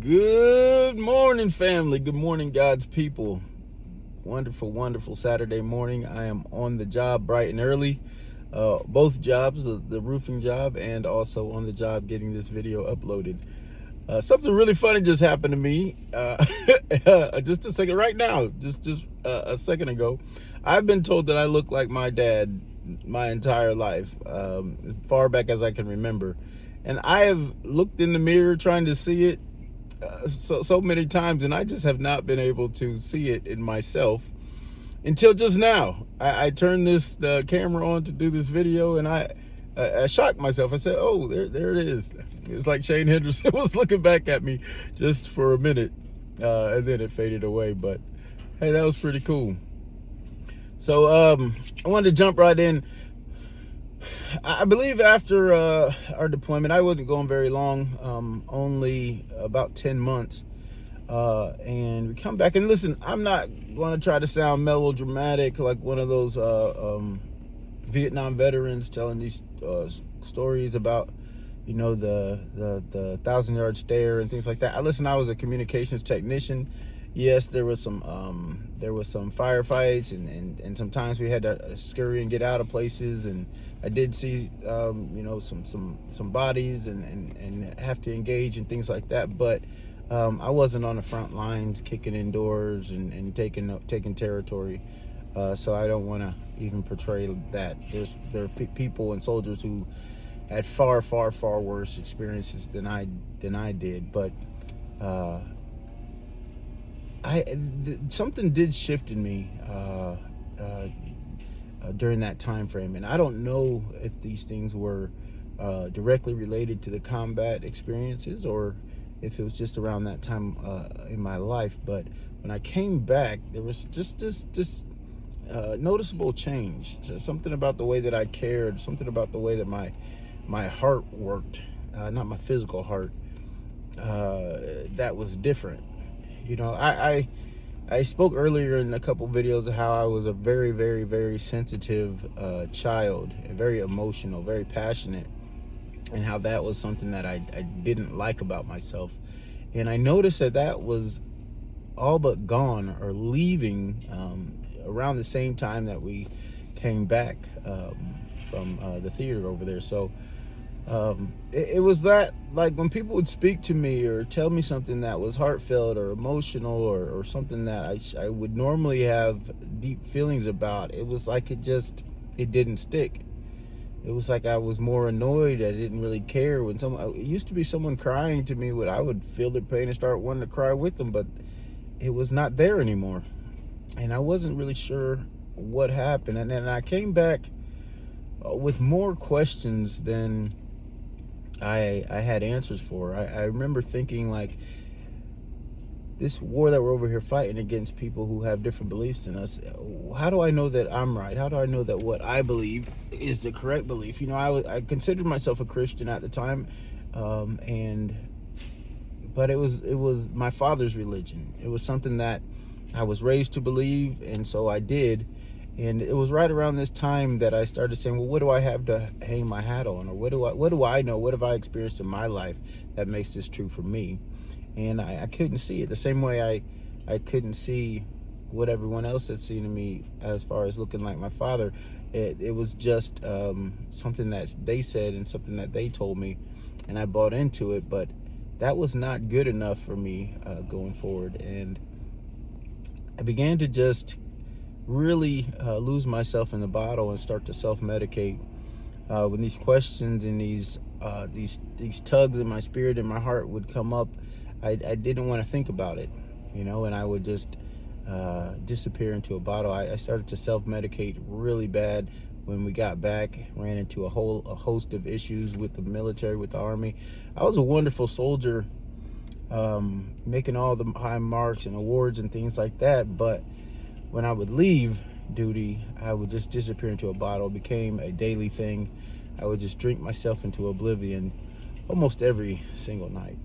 Good morning, family. Good morning, God's people. Wonderful, wonderful Saturday morning. I am on the job bright and early. Both jobs, the roofing job and also on the job getting this video uploaded. Something really funny just happened to me. Just a second, right now, just a second ago. I've been told that I look like my dad my entire life, as far back as I can remember. And I have looked in the mirror trying to see it so many times, and I just have not been able to see it in myself until just now. I turned the camera on to do this video, and I shocked myself. I said, "Oh, there it is." It's like Shane Henderson was looking back at me just for a minute, and then it faded away. But hey, that was pretty cool. So I wanted to jump right in. I believe after our deployment, I wasn't going very long, only about 10 months. And we come back, and listen, I'm not going to try to sound melodramatic like one of those Vietnam veterans telling these stories about, you know, the 1,000-yard stare and things like that. Listen, I was a communications technician. Yes, there was some firefights, and sometimes we had to scurry and get out of places, and I did see you know, some bodies and have to engage and things like that. But I wasn't on the front lines kicking in doors and taking territory. So I don't want to even portray that. There are people and soldiers who had far worse experiences than I did. But something did shift in me during that time frame, and I don't know if these things were directly related to the combat experiences or if it was just around that time in my life. But when I came back, there was just this noticeable change. Something about the way that I cared, something about the way that my heart worked, not my physical heart, that was different. You know, I spoke earlier in a couple videos of how I was a very sensitive child, very emotional, very passionate, and how that was something that I didn't like about myself. And I noticed that was all but gone or leaving around the same time that we came back from the theater over there. So it was that, like, when people would speak to me or tell me something that was heartfelt or emotional or something that I would normally have deep feelings about, it was like it didn't stick. It was like I was more annoyed. I didn't really care when it used to be someone crying to me, I would feel their pain and start wanting to cry with them, but it was not there anymore. And I wasn't really sure what happened. And then I came back with more questions than I had answers for. I remember thinking, like, this war that we're over here fighting against people who have different beliefs than us, how do I know that I'm right? How do I know that what I believe is the correct belief? You know, I considered myself a Christian at the time, but it was my father's religion. It was something that I was raised to believe, and so I did. And it was right around this time that I started saying, well, what do I have to hang my hat on? Or what do I know? What have I experienced in my life that makes this true for me? And I couldn't see it the same way I couldn't see what everyone else had seen in me as far as looking like my father. It was just something that they said and something that they told me, and I bought into it. But that was not good enough for me going forward. And I began to just really lose myself in the bottle and start to self-medicate when these questions and these tugs in my spirit and my heart would come up. I didn't want to think about it, you know, and I would just disappear into a bottle. I started to self-medicate really bad when we got back. Ran into a host of issues with the military, with the Army. I was a wonderful soldier, making all the high marks and awards and things like that, but when I would leave duty, I would just disappear into a bottle. It became a daily thing. I would just drink myself into oblivion almost every single night.